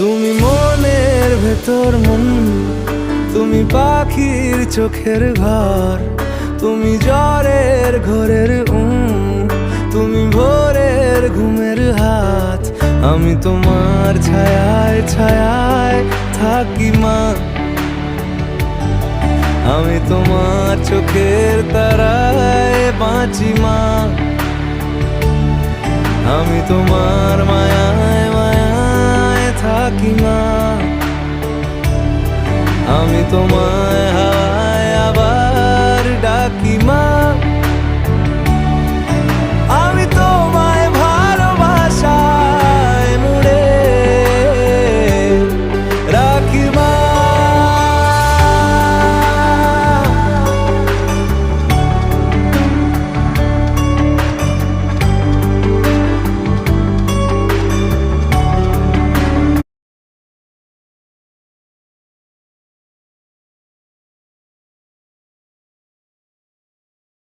তুমি মনের ভেতর মন, তুমি পাখির চোখের ঘর, তুমি জ্বরের ঘোরের তুমি ভোরের ঘুমের হাত। আমি তোমার ছায়ায় ছায়ায় থাকি মা, আমি তোমার চোখের তারায় বাঁচি মা, আমি তোমার মায়ায় মায়ায় থাকি মা, আমি তোমার